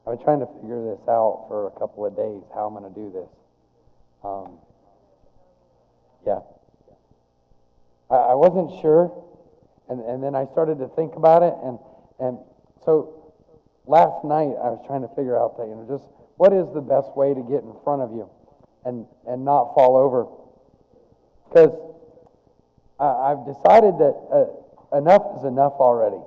I've been trying to figure this out for a couple of days, how I'm going to do this. Yeah. I wasn't sure, and then I started to think about it, and so last night I was trying to figure out that, just what is the best way to get in front of you and not fall over. Because I've decided that enough is enough already.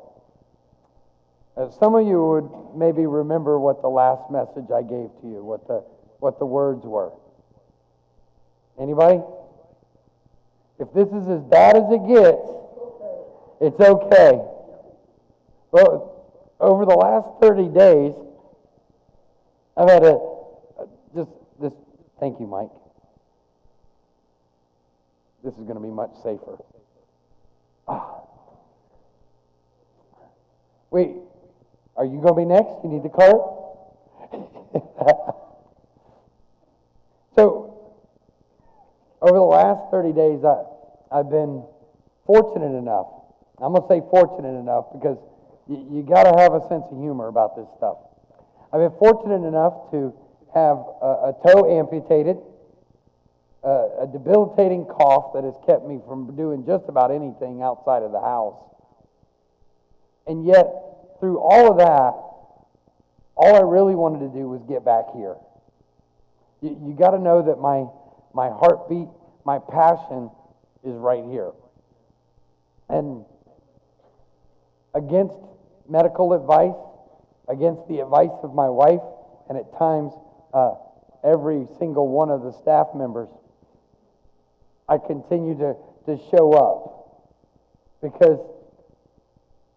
Some of you would maybe remember what the last message I gave to you, what the words were. Anybody? If this is as bad as it gets, it's okay. Well, over the last 30 days, I've had this. Thank you, Mike. This is going to be much safer. Wait, are you going to be next? You need the cart? So, over the last 30 days, I've been fortunate enough. I'm going to say fortunate enough because you got to have a sense of humor about this stuff. I've been fortunate enough to have a toe amputated, a debilitating cough that has kept me from doing just about anything outside of the house. And yet, through all of that, all I really wanted to do was get back here. You got to know that my heartbeat, my passion is right here. And against medical advice, against the advice of my wife, and at times every single one of the staff members, I continue to show up because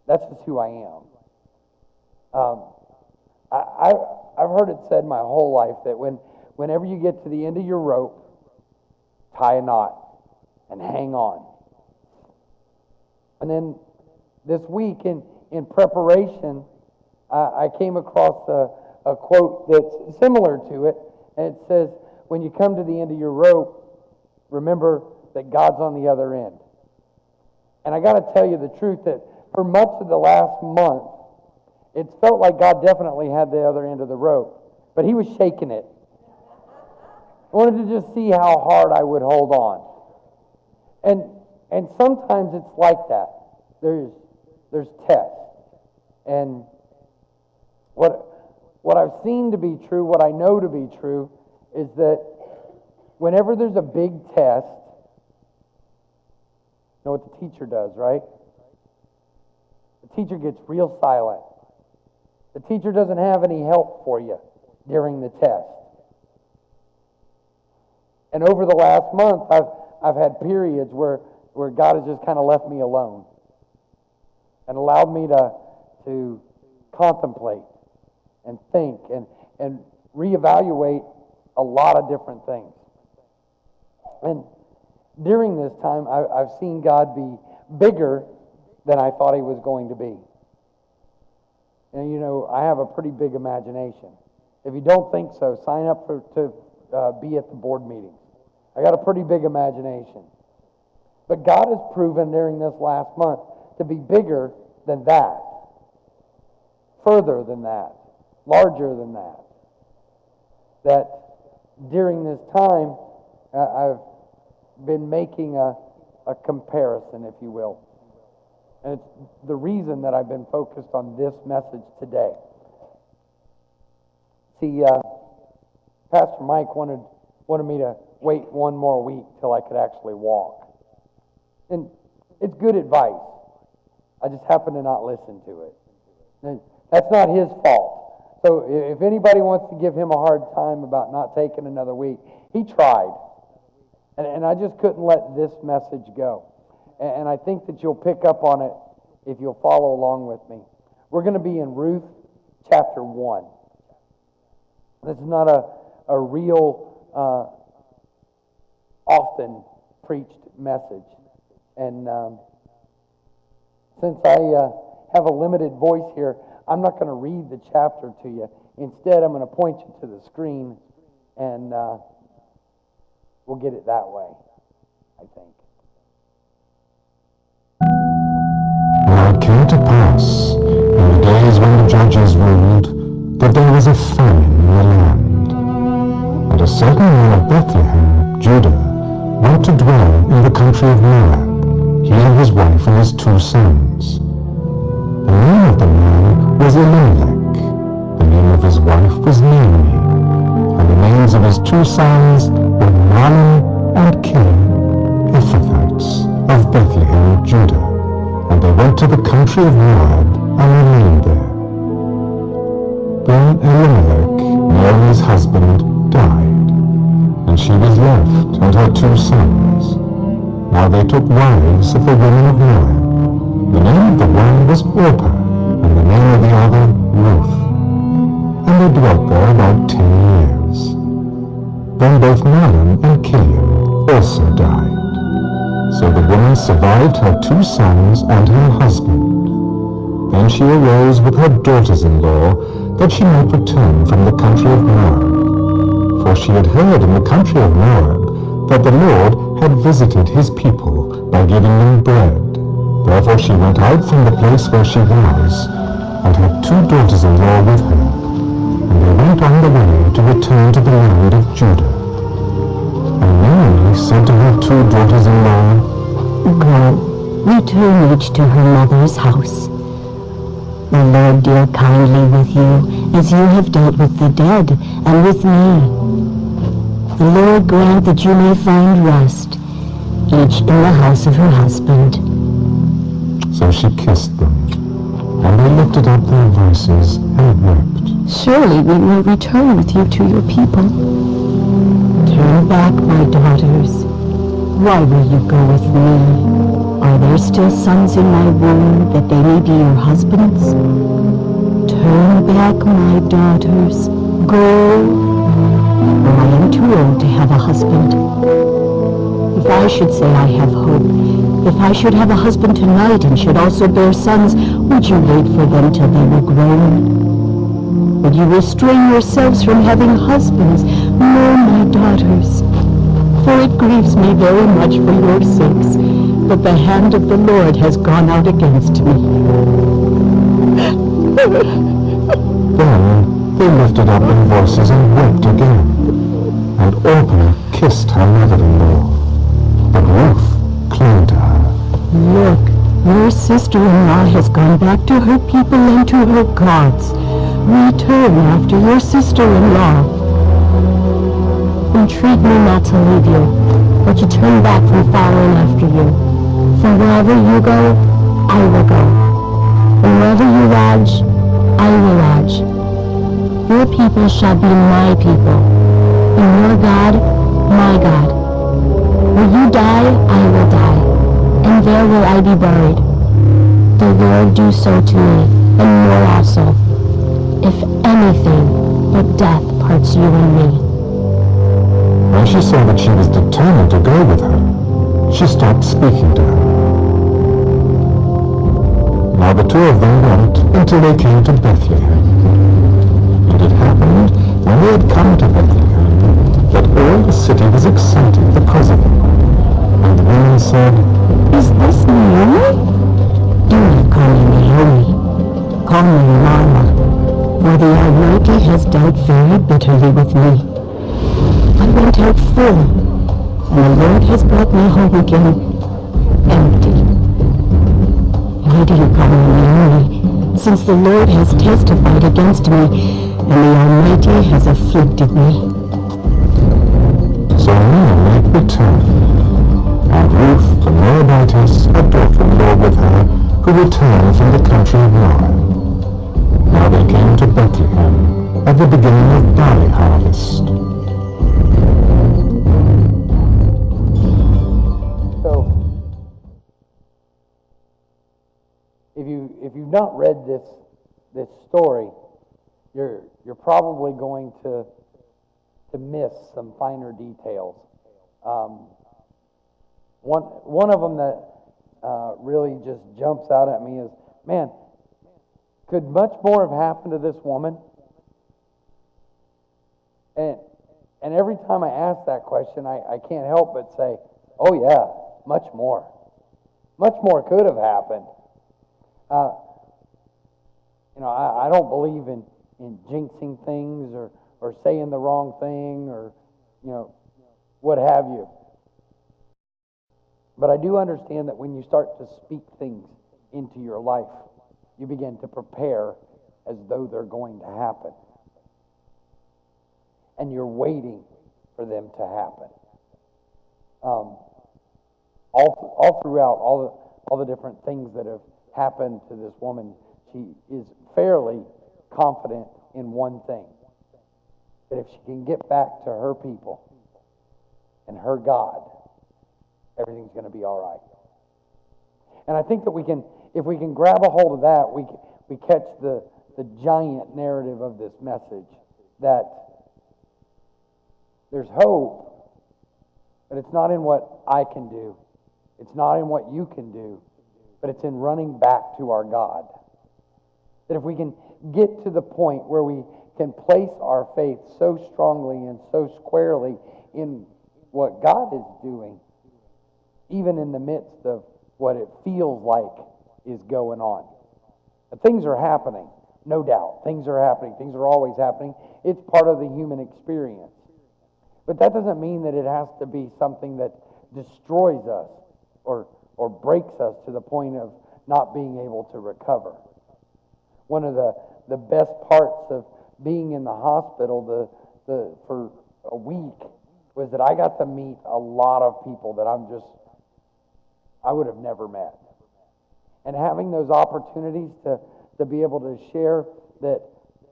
that's just who I am. I've heard it said my whole life that whenever you get to the end of your rope, tie a knot and hang on. And then this week in preparation, I came across a quote that's similar to it, and it says, when you come to the end of your rope, remember that God's on the other end. And I got to tell you the truth that for much of the last month, it felt like God definitely had the other end of the rope, but he was shaking it. I wanted to just see how hard I would hold on. And sometimes it's like that. There's tests. And what I've seen to be true, what I know to be true, is that whenever there's a big test, you know what the teacher does, right? The teacher gets real silent. The teacher doesn't have any help for you during the test. And over the last month, I've had periods where God has just kind of left me alone and allowed me to contemplate and think and reevaluate a lot of different things. And during this time, I've seen God be bigger than I thought he was going to be. And I have a pretty big imagination. If you don't think so, sign up to be at the board meetings. I got a pretty big imagination. But God has proven during this last month to be bigger than that, further than that, larger than that. That during this time, I've been making a comparison, if you will. And it's the reason that I've been focused on this message today. See, Pastor Mike wanted me to wait one more week till I could actually walk. And it's good advice. I just happen to not listen to it. And that's not his fault. So if anybody wants to give him a hard time about not taking another week, he tried. And I just couldn't let this message go. And I think that you'll pick up on it if you'll follow along with me. We're going to be in Ruth chapter 1. This is not a real often preached message. And since I have a limited voice here, I'm not going to read the chapter to you. Instead, I'm going to point you to the screen, and we'll get it that way, I think. Now it came to pass, in the days when the judges ruled, that there was a famine in the land. And a certain man of Bethlehem, Judah, went to dwell in the country of Moab, he and his wife and his 2 sons. The name of the man was Elimelech, the name of his wife was Naomi, and the names of his 2 sons were Mahlon and Kilion, Ephrathites of Bethlehem, Judah. And they went to the country of Moab and remained there. Then Elimelech, Naomi's husband, died, and she was left and her 2 sons. Now they took wives of the women of Moab. The name of the one was Orpah, and the name of the other Ruth. And they dwelt there about 10 years. Then both Mahlon and Kilion also died. So the woman survived her 2 sons and her husband. Then she arose with her daughters-in-law, that she might return from the country of Moab. For she had heard in the country of Moab that the Lord had visited his people by giving them bread. Therefore she went out from the place where she was, and had 2 daughters-in-law with her. And they went on the way to return to the land of Judah. And Naomi said to her 2 daughters-in-law, Go, return each to her mother's house. The Lord deal kindly with you, as you have dealt with the dead, and with me. The Lord grant that you may find rest, each in the house of her husband. So she kissed them, and they lifted up their voices and wept. Surely we will return with you to your people. Turn back, my daughters. Why will you go with me? Are there still sons in my womb, that they may be your husbands? Turn back, my daughters. Go, for I am too old to have a husband. If I should say I have hope, if I should have a husband tonight and should also bear sons, would you wait for them till they were grown? Would you restrain yourselves from having husbands? No, my daughters. For it grieves me very much for your sakes, that the hand of the Lord has gone out against me. Then they lifted up their voices and wept again. And Orpah kissed her mother-in-law, but Ruth clung to her. Look, your sister-in-law has gone back to her people and to her gods. Return after your sister-in-law. Entreat me not to leave you, but to turn back from following after you. For wherever you go, I will go. And wherever you lodge, I will lodge. Your people shall be my people, and your God, my God. Where you die, I will die, and there will I be buried. The Lord do so to me, and more also, if anything but death parts you and me. When she saw that she was determined to go with her, she stopped speaking to her. Now the 2 of them went until they came to Bethlehem. And it happened, when they had come to Bethlehem, that all the city was excited because of them. And the women said, Is this Naomi? Do not call me Naomi. Call me Mara, for the Almighty has dealt very bitterly with me. I went out full, and the Lord has brought me home again empty. Why do you call me Naomi, since the Lord has testified against me, and the Almighty has afflicted me? So Naomi returned, and Ruth the Moabitess, a daughter-in-law with her, who returned from the country of Moab. Now they came to Bethlehem at the beginning of barley harvest. If you've not read this story, you're probably going to miss some finer details. One of them that really just jumps out at me is, man, could much more have happened to this woman? And every time I ask that question, I can't help but say, oh yeah, much more. Much more could have happened. I don't believe in in jinxing things or saying the wrong thing or, what have you. But I do understand that when you start to speak things into your life, you begin to prepare as though they're going to happen. And you're waiting for them to happen. All throughout all the different things that have happened to this woman, she is fairly confident in one thing: that if she can get back to her people and her God, everything's going to be all right. And I think that if we can grab a hold of that, we catch the giant narrative of this message, that there's hope, but it's not in what I can do. It's not in what you can do, but it's in running back to our God. That if we can get to the point where we can place our faith so strongly and so squarely in what God is doing, even in the midst of what it feels like is going on. And things are happening, no doubt. Things are happening. Things are always happening. It's part of the human experience. But that doesn't mean that it has to be something that destroys us or breaks us to the point of not being able to recover. One of the best parts of being in the hospital for a week was that I got to meet a lot of people that I would have never met. And having those opportunities to be able to share that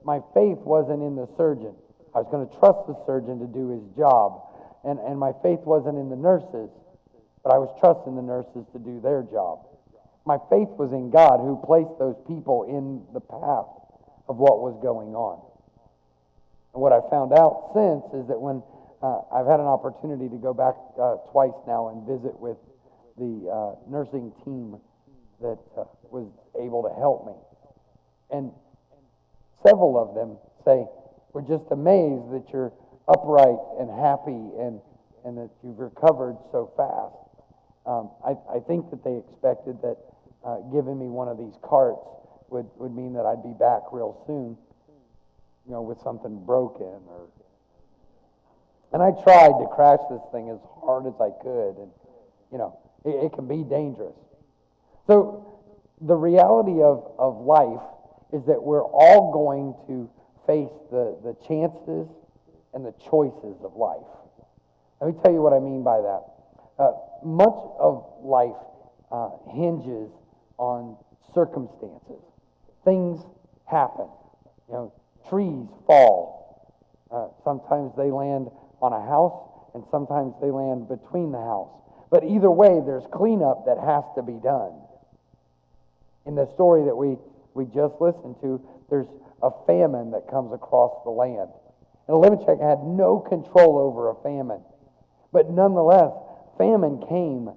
my faith wasn't in the surgeon. I was going to trust the surgeon to do his job. And my faith wasn't in the nurses, but I was trusting the nurses to do their job. My faith was in God, who placed those people in the path of what was going on. And what I found out since is that when I've had an opportunity to go back twice now and visit with the nursing team that was able to help me. And several of them say, "We're just amazed that you're upright and happy and that you've recovered so fast." I think that they expected that giving me one of these carts would mean that I'd be back real soon, with something broken and I tried to crash this thing as hard as I could, and it can be dangerous. So the reality of life is that we're all going to face the chances and the choices of life. Let me tell you what I mean by that. Much of life hinges on circumstances. Things happen. Trees fall. Sometimes they land on a house, and sometimes they land between the house. But either way, there's cleanup that has to be done. In the story that we just listened to, there's a famine that comes across the land. And Elimelech had no control over a famine. But nonetheless, famine came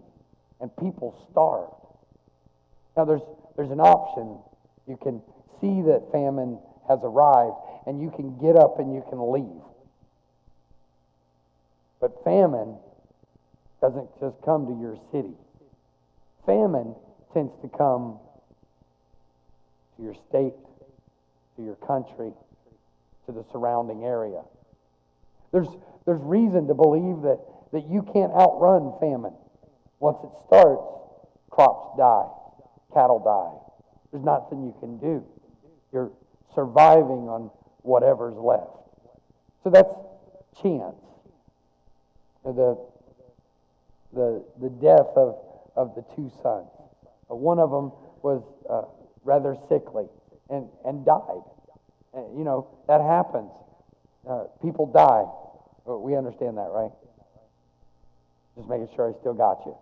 and people starved. Now there's an option. You can see that famine has arrived and you can get up and you can leave. But famine doesn't just come to your city. Famine tends to come to your state, to your country, to the surrounding area. There's reason to believe that you can't outrun famine. Once it starts, crops die, cattle die. There's nothing you can do. You're surviving on whatever's left. So that's chance. The death of the two sons. One of them was rather sickly and died. That happens. People die. We understand that, right? Just making sure I still got you.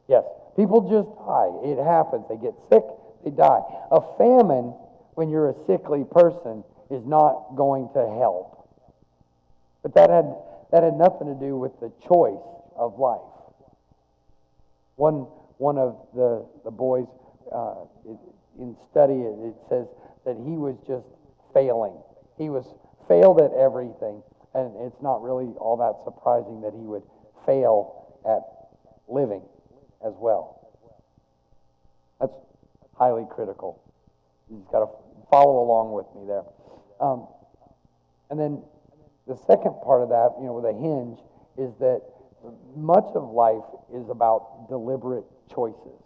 Yes, people just die. It happens. They get sick, they die. A famine, when you're a sickly person, is not going to help. But that had nothing to do with the choice of life. One of the boys in study, it says that he was just failing. He was failed at everything, and it's not really all that surprising that he would fail at living as well. That's highly critical. You've got to follow along with me there. Um, and then the second part of that, with a hinge, is that much of life is about deliberate choices.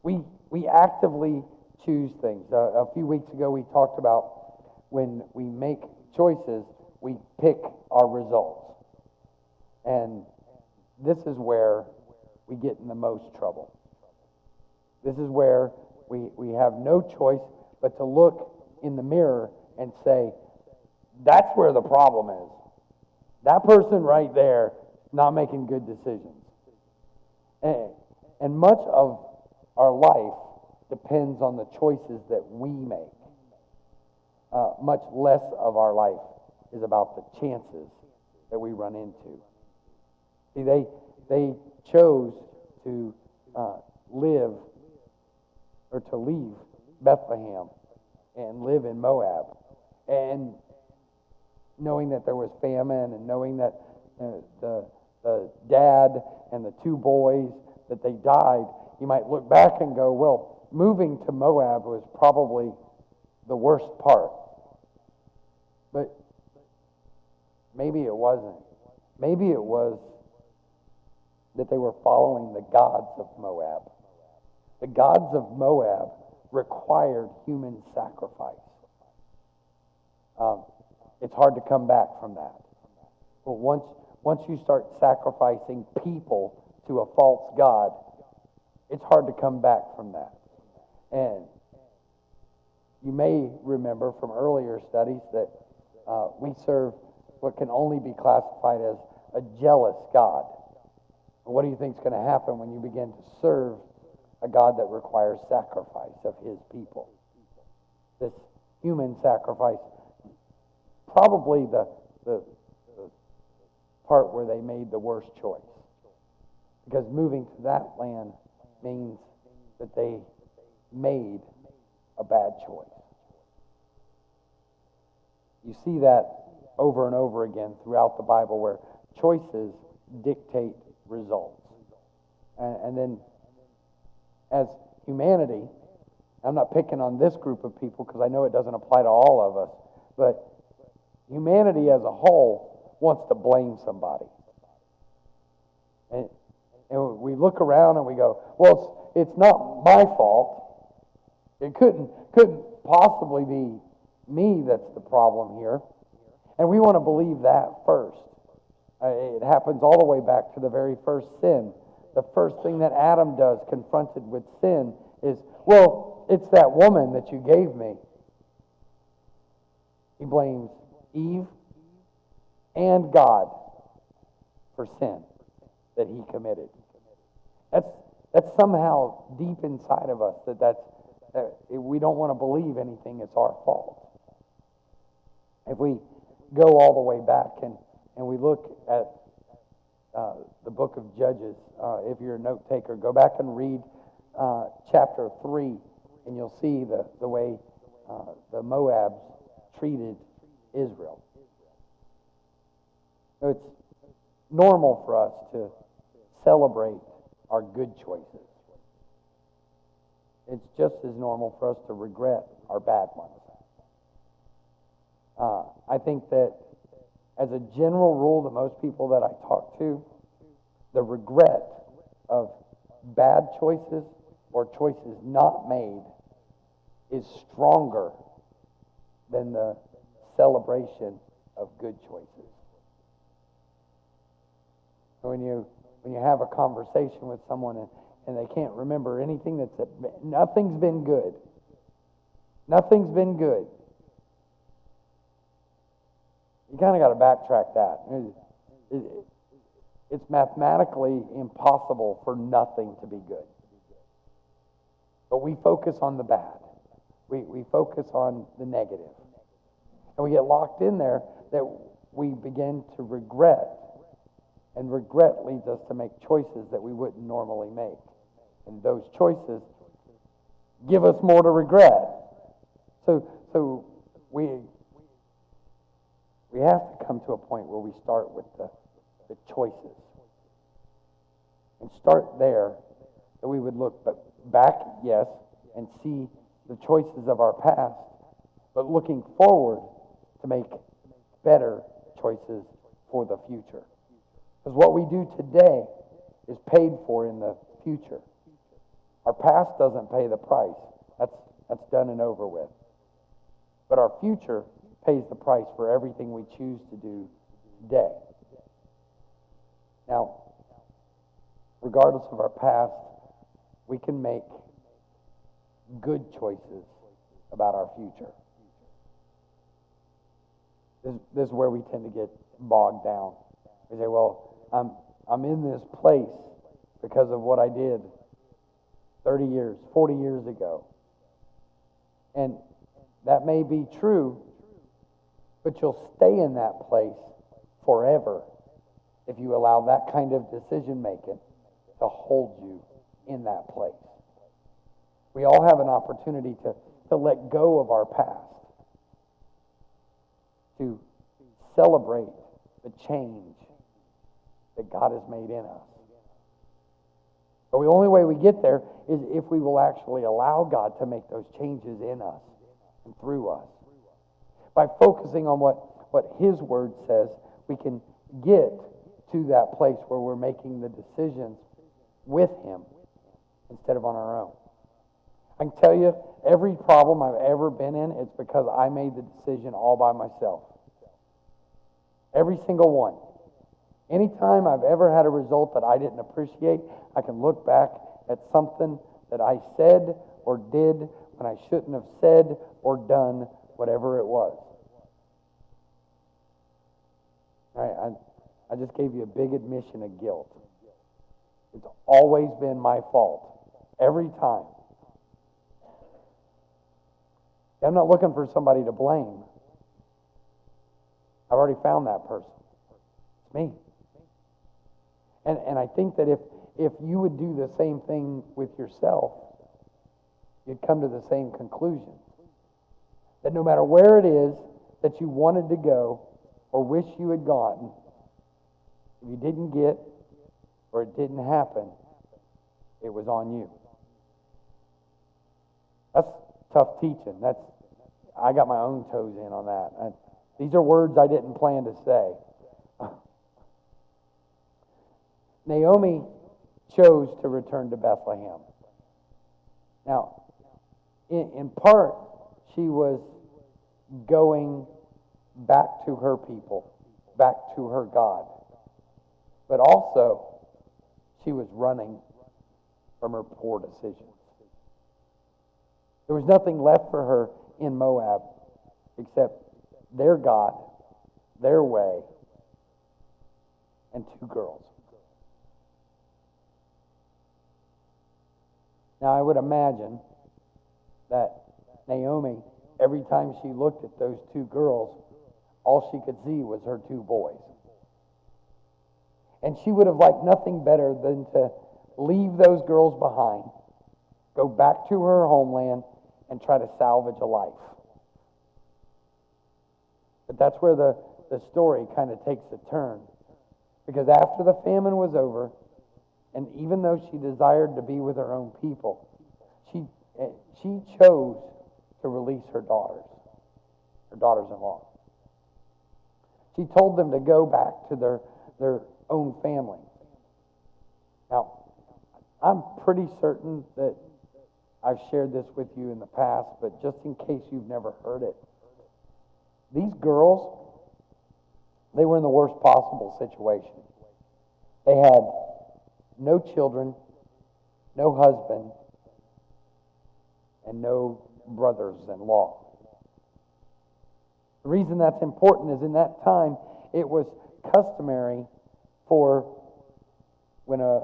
We actively choose things. A few weeks ago, we talked about when we make choices, we pick our results. And this is where we get in the most trouble. This is where we have no choice but to look in the mirror and say, that's where the problem is. That person right there not making good decisions. And much of our life depends on the choices that we make. Much less of our life is about the chances that we run into. See, they chose to live or to leave Bethlehem and live in Moab. And knowing that there was famine and knowing that the dad and the two boys, that they died, you might look back and go, well, moving to Moab was probably the worst part. But maybe it wasn't. Maybe it was that they were following the gods of Moab. The gods of Moab required human sacrifice. It's hard to come back from that. But once you start sacrificing people to a false god, it's hard to come back from that. And you may remember from earlier studies that we serve what can only be classified as a jealous God. And what do you think is going to happen when you begin to serve a God that requires sacrifice of his people? This human sacrifice, probably the part where they made the worst choice. Because moving to that land means that they made a bad choice. You see that over and over again throughout the Bible where choices dictate results. And then as humanity, I'm not picking on this group of people because I know it doesn't apply to all of us, but humanity as a whole wants to blame somebody. And we look around and we go, well, it's not my fault. It couldn't possibly be me that's the problem here. And we want to believe that first. It happens all the way back to the very first sin. The first thing that Adam does confronted with sin is, well, it's that woman that you gave me. He blames Eve and God for sin that he committed. That's somehow deep inside of us that we don't want to believe anything is our fault. If we go all the way back and we look at the book of Judges, if you're a note taker, go back and read chapter 3, and you'll see the way the Moabs treated Israel. So it's normal for us to celebrate our good choices. It's just as normal for us to regret our bad ones. I think that as a general rule, the most people that I talk to, the regret of bad choices or choices not made is stronger than the celebration of good choices. When you have a conversation with someone and they can't remember anything nothing's been good. Nothing's been good. You kind of got to backtrack that. It's mathematically impossible for nothing to be good. But we focus on the bad. We focus on the negative. And we get locked in there that we begin to regret. And regret leads us to make choices that we wouldn't normally make. And those choices give us more to regret. So we have to come to a point where we start with the choices. And start there, that we would look back, yes, and see the choices of our past, but looking forward to make better choices for the future. Because what we do today is paid for in the future. Our past doesn't pay the price. That's done and over with. But our future pays the price for everything we choose to do today. Now, regardless of our past, we can make good choices about our future. This is where we tend to get bogged down. We say, well, I'm in this place because of what I did 30 years, 40 years ago. And that may be true, but you'll stay in that place forever if you allow that kind of decision making to hold you in that place. We all have an opportunity to let go of our past, to celebrate the change that God has made in us. But the only way we get there is if we will actually allow God to make those changes in us and through us. By focusing on what His Word says, we can get to that place where we're making the decisions with Him instead of on our own. I can tell you, every problem I've ever been in, it's because I made the decision all by myself. Every single one. Anytime I've ever had a result that I didn't appreciate, I can look back at something that I said or did when I shouldn't have said or done whatever it was. All right, I just gave you a big admission of guilt. It's always been my fault. Every time. I'm not looking for somebody to blame. I've already found that person. It's me. And I think that if you would do the same thing with yourself, you'd come to the same conclusion. That no matter where it is that you wanted to go or wish you had gotten, if you didn't get or it didn't happen, it was on you. That's tough teaching. I got my own toes in on that. These are words I didn't plan to say. Naomi chose to return to Bethlehem. Now, in part, she was going back to her people, back to her God. But also, she was running from her poor decisions. There was nothing left for her in Moab except their God, their way, and 2 girls. Now, I would imagine that Naomi, every time she looked at those 2 girls, all she could see was her 2 boys. And she would have liked nothing better than to leave those girls behind, go back to her homeland, and try to salvage a life. But that's where the story kind of takes a turn. Because after the famine was over, and even though she desired to be with her own people, she chose to release her daughters-in-law. She told them to go back to their own family. Now, I'm pretty certain that I've shared this with you in the past, but just in case you've never heard it, these girls, they were in the worst possible situation. They had no children, no husband, and no brothers-in-law. The reason that's important is in that time, it was customary for when a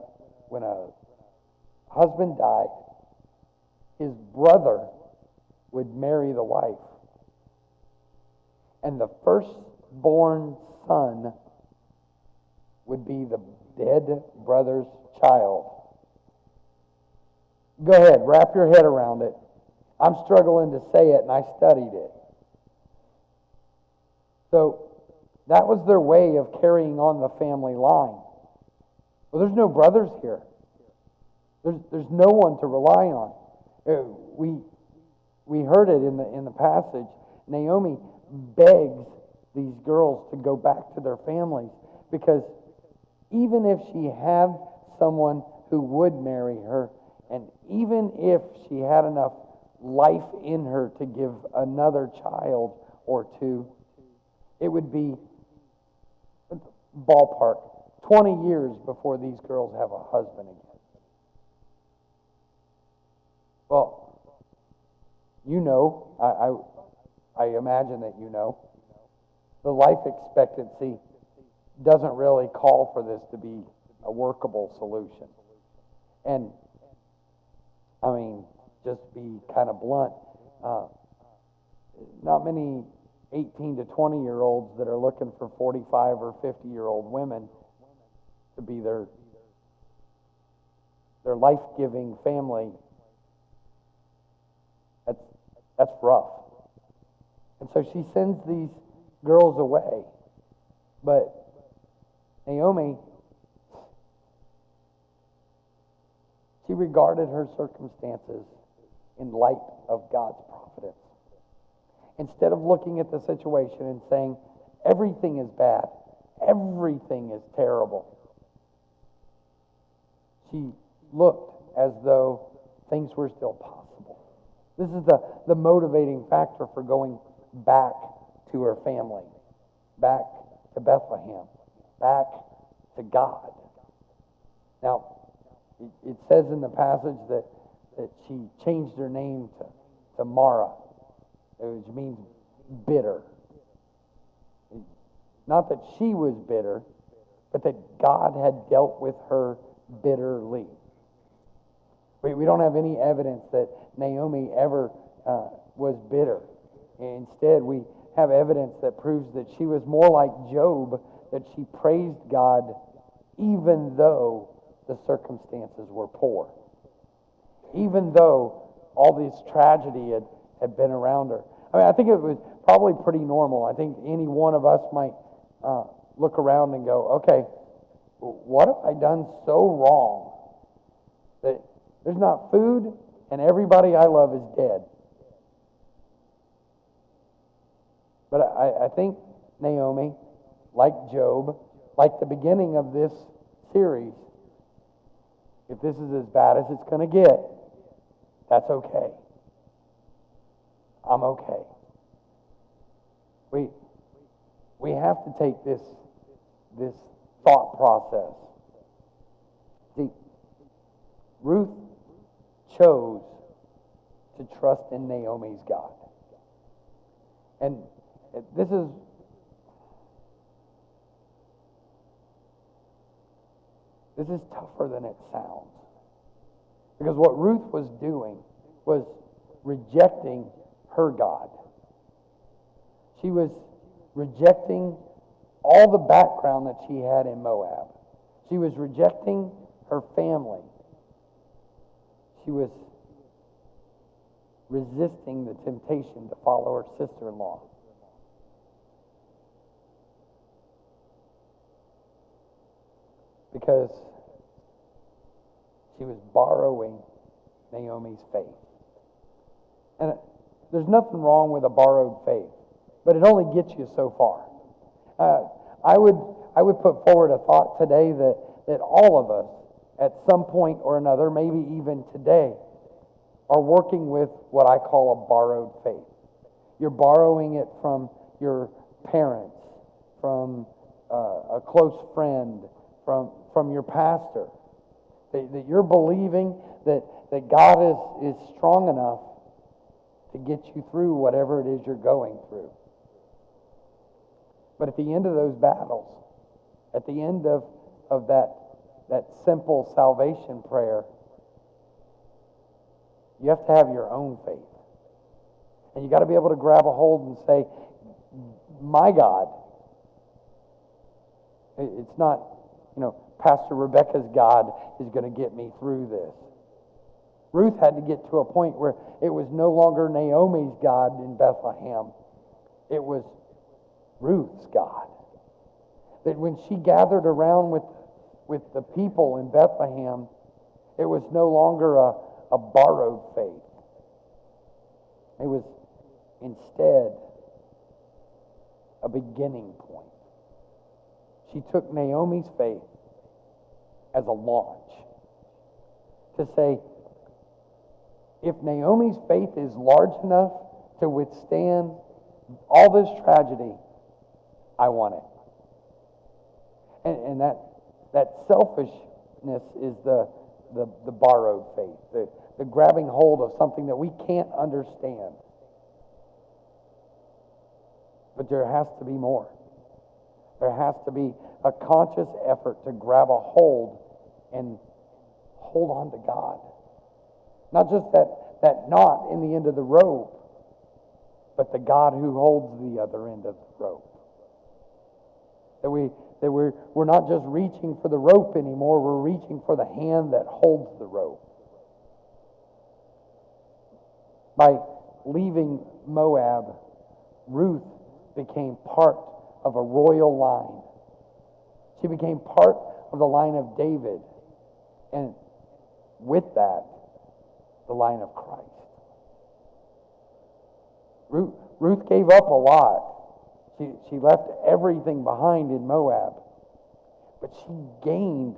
husband died, his brother would marry the wife. And the firstborn son would be the dead brother's child. Go ahead, wrap your head around it. I'm struggling to say it, and I studied it. So that was their way of carrying on the family line. Well, there's no brothers here. There's no one to rely on. We heard it in the passage. Naomi begs these girls to go back to their families because even if she had someone who would marry her, and even if she had enough life in her to give another child or two, it would be ballpark 20 years before these girls have a husband again. Well, you know, I imagine that you know, the life expectancy doesn't really call for this to be a workable solution. And, I mean, just be kind of blunt, not many 18 to 20-year-olds that are looking for 45 or 50-year-old women to be their life-giving family. That's rough. And so she sends these girls away. But Naomi, she regarded her circumstances in light of God's providence. Instead of looking at the situation and saying, everything is bad, everything is terrible, she looked as though things were still possible. This is the motivating factor for going back to her family, back to Bethlehem, back to God. Now, it says in the passage that she changed her name to Mara, which means bitter. Not that she was bitter, but that God had dealt with her bitterly. We don't have any evidence that Naomi ever was bitter. Instead, we have evidence that proves that she was more like Job, that she praised God even though the circumstances were poor. Even though all this tragedy had been around her. I mean, I think it was probably pretty normal. I think any one of us might look around and go, okay, what have I done so wrong that there's not food and everybody I love is dead? But I think Naomi, like Job, like the beginning of this series, if this is as bad as it's going to get, that's okay. I'm okay. We have to take this thought process. See, Ruth chose to trust in Naomi's God. And this is tougher than it sounds. Because what Ruth was doing was rejecting her God. She was rejecting all the background that she had in Moab. She was rejecting her family. She was resisting the temptation to follow her sister-in-law. Because she was borrowing Naomi's faith. And there's nothing wrong with a borrowed faith, but it only gets you so far. I would put forward a thought today that all of us, at some point or another, maybe even today, are working with what I call a borrowed faith. You're borrowing it from your parents, from a close friend, from your pastor. That you're believing that God is strong enough to get you through whatever it is you're going through. But at the end of those battles, at the end of that simple salvation prayer, you have to have your own faith. And you got to be able to grab a hold and say, my God. It's not, Pastor Rebecca's God is going to get me through this. Ruth had to get to a point where it was no longer Naomi's God in Bethlehem. It was Ruth's God. That when she gathered around with the people in Bethlehem, it was no longer a borrowed faith. It was instead beginning point. She took Naomi's faith as a launch to say, if Naomi's faith is large enough to withstand all this tragedy, I want it. And that selfishness is the borrowed faith, the grabbing hold of something that we can't understand. But there has to be more. There has to be a conscious effort to grab a hold and hold on to God. Not just that knot in the end of the rope, but the God who holds the other end of the rope. That we're not just reaching for the rope anymore, we're reaching for the hand that holds the rope. By leaving Moab, Ruth became part of a royal line. She became part of the line of David, and with that, the line of Christ. Ruth gave up a lot. She left everything behind in Moab, but she gained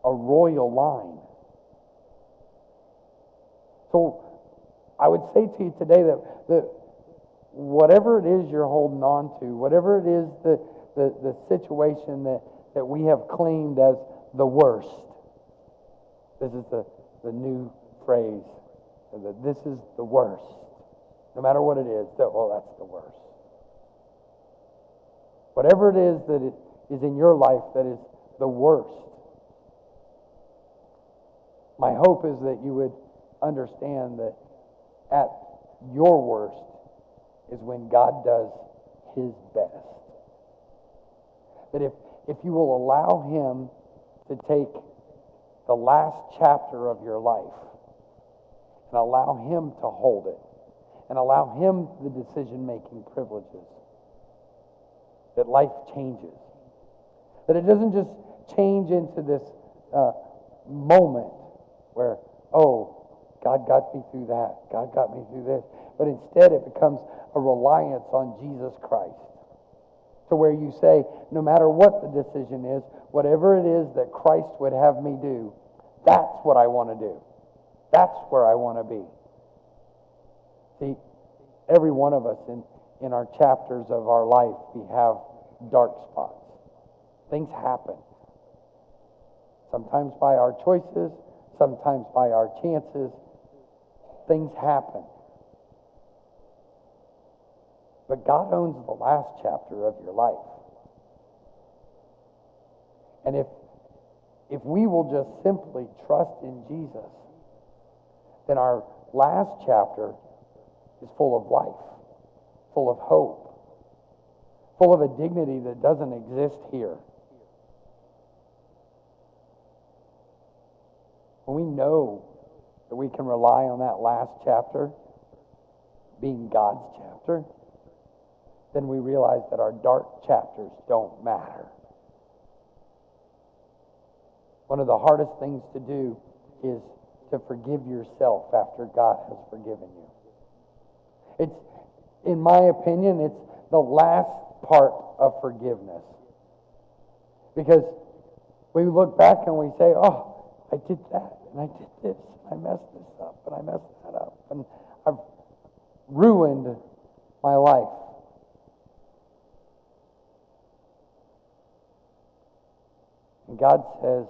a royal line. So I would say to you today that whatever it is you're holding on to, whatever it is the situation that we have claimed as the worst, this is the new phrase, that this is the worst. No matter what it is, that's the worst. Whatever it is that it is in your life that is the worst, my hope is that you would understand that at your worst is when God does His best. That if you will allow Him to take the last chapter of your life and allow Him to hold it and allow Him the decision-making privileges, that life changes. That it doesn't just change into this moment where, God got me through that, God got me through this, but instead it becomes a reliance on Jesus Christ. To where you say, no matter what the decision is, whatever it is that Christ would have me do, that's what I want to do. That's where I want to be. See, every one of us in our chapters of our life, we have dark spots. Things happen. Sometimes by our choices, sometimes by our chances. Things happen. But God owns the last chapter of your life. And if we will just simply trust in Jesus, then our last chapter is full of life, full of hope, full of a dignity that doesn't exist here. When we know that we can rely on that last chapter being God's chapter, then we realize that our dark chapters don't matter. One of the hardest things to do is to forgive yourself after God has forgiven you. It's, in my opinion, it's the last part of forgiveness. Because we look back and we say, I did that, and I did this, and I messed this up, and I messed that up, and I've ruined my life. And God says,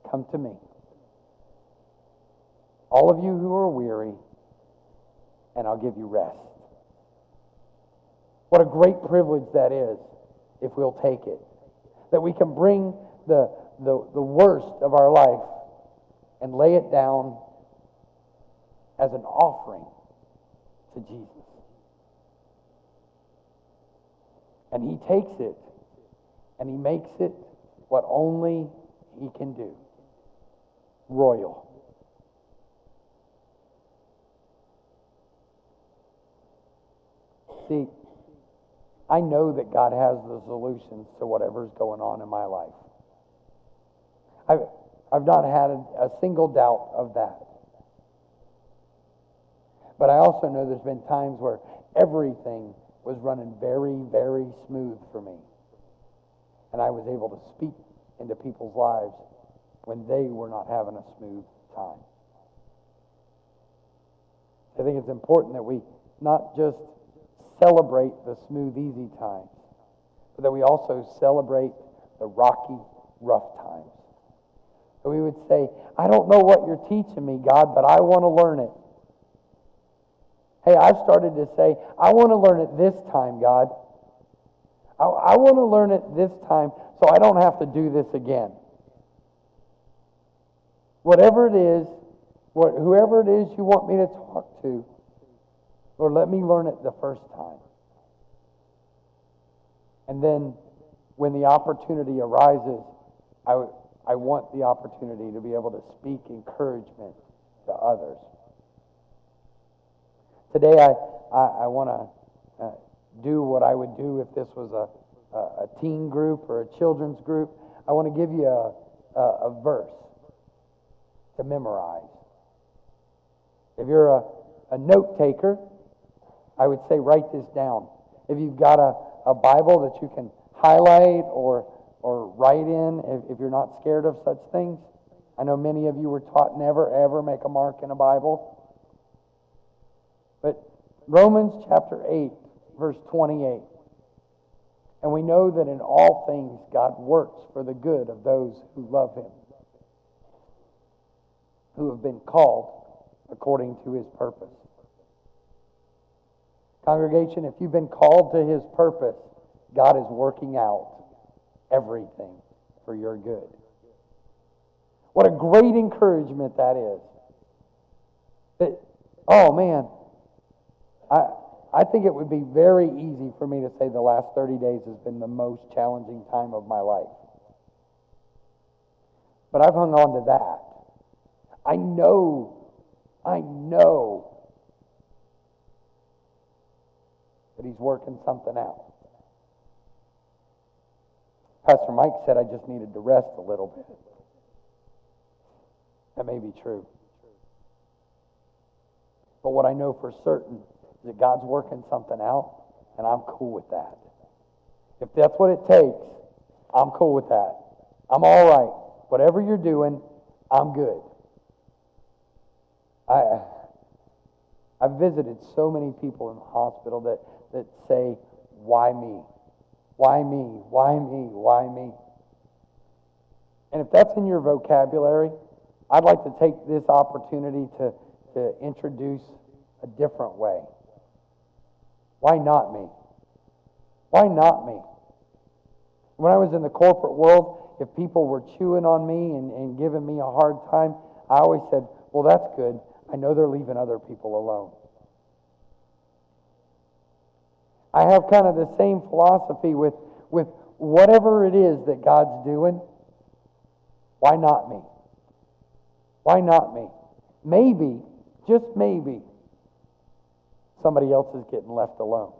come to me. All of you who are weary, and I'll give you rest. What a great privilege that is if we'll take it. That we can bring the worst of our life and lay it down as an offering to Jesus. And He takes it and He makes it what only He can do. Royal. See, I know that God has the solutions to whatever's going on in my life. I've not had a single doubt of that. But I also know there's been times where everything was running very, very smooth for me. And I was able to speak into people's lives when they were not having a smooth time. I think it's important that we not just celebrate the smooth, easy times, but that we also celebrate the rocky, rough times. So we would say, I don't know what you're teaching me, God, but I want to learn it. Hey, I've started to say, I want to learn it this time, God. I want to learn it this time so I don't have to do this again. Whatever it is, whoever it is you want me to talk to, Lord, let me learn it the first time. And then when the opportunity arises, I want the opportunity to be able to speak encouragement to others. Today I want to do what I would do if this was a teen group or a children's group. I want to give you a verse to memorize. If you're a note taker, I would say write this down. If you've got a Bible that you can highlight or write in, if you're not scared of such things. I know many of you were taught never ever make a mark in a Bible. But Romans chapter 8, verse 28. And we know that in all things God works for the good of those who love Him, who have been called according to His purpose. Congregation, if you've been called to His purpose, God is working out everything for your good. What a great encouragement that is. Oh man, I think it would be very easy for me to say the last 30 days has been the most challenging time of my life. But I've hung on to that. I know that He's working something out. Pastor Mike said I just needed to rest a little bit. That may be true. But what I know for certain is that God's working something out, and I'm cool with that. If that's what it takes, I'm cool with that. I'm all right. Whatever you're doing, I'm good. I've visited so many people in the hospital that say, why me? Why me? Why me? Why me? And if that's in your vocabulary, I'd like to take this opportunity to introduce a different way. Why not me? Why not me? When I was in the corporate world, if people were chewing on me and giving me a hard time, I always said, well, that's good. I know they're leaving other people alone. I have kind of the same philosophy with whatever it is that God's doing. Why not me? Why not me? Maybe, just maybe, somebody else is getting left alone.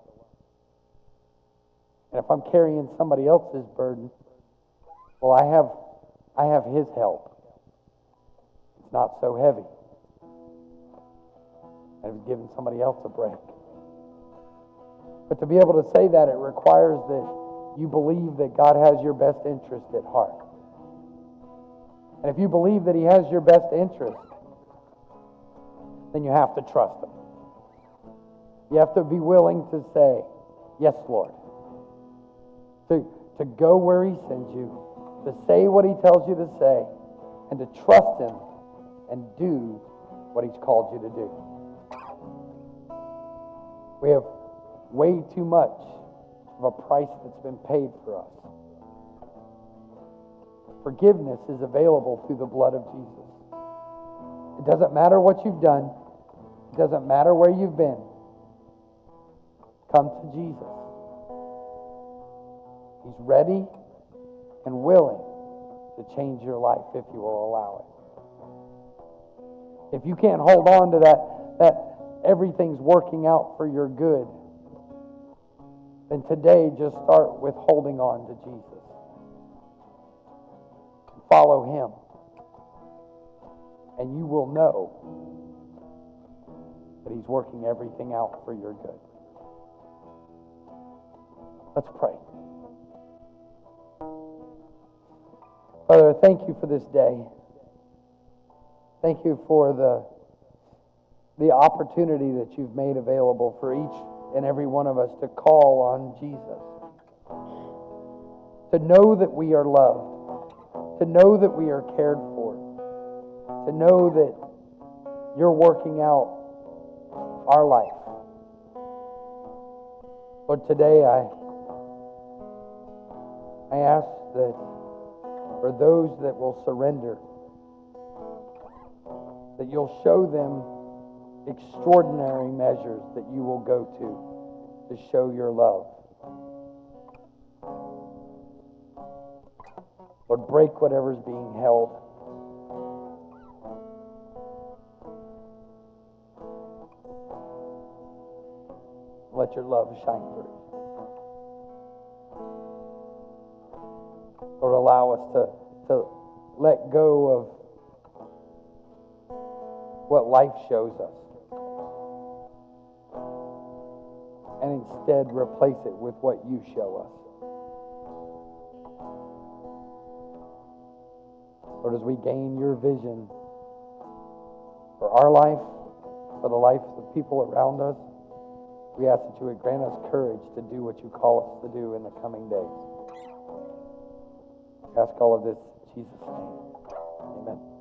And if I'm carrying somebody else's burden, well, I have His help. It's not so heavy. I've given somebody else a break. But to be able to say that, it requires that you believe that God has your best interest at heart. And if you believe that He has your best interest, then you have to trust Him. You have to be willing to say, yes, Lord. To go where He sends you, to say what He tells you to say, and to trust Him and do what He's called you to do. We have way too much of a price that's been paid for us. Forgiveness is available through the blood of Jesus. It doesn't matter what you've done. It doesn't matter where you've been. Come to Jesus. He's ready and willing to change your life if you will allow it. If you can't hold on to that everything's working out for your good, then today just start with holding on to Jesus. Follow Him. And you will know that He's working everything out for your good. Let's pray. Father, thank you for this day. Thank you for the opportunity that you've made available for each and every one of us to call on Jesus. To know that we are loved. To know that we are cared for. To know that you're working out our life. Lord, today I ask that for those that will surrender, that you'll show them extraordinary measures that you will go to show your love. Lord, break whatever's being held. Let your love shine through. Lord, allow us to let go of what life shows us and instead replace it with what you show us. Lord, as we gain your vision for our life, for the life of the people around us, we ask that you would grant us courage to do what you call us to do in the coming days. We ask all of this in Jesus' name. Amen.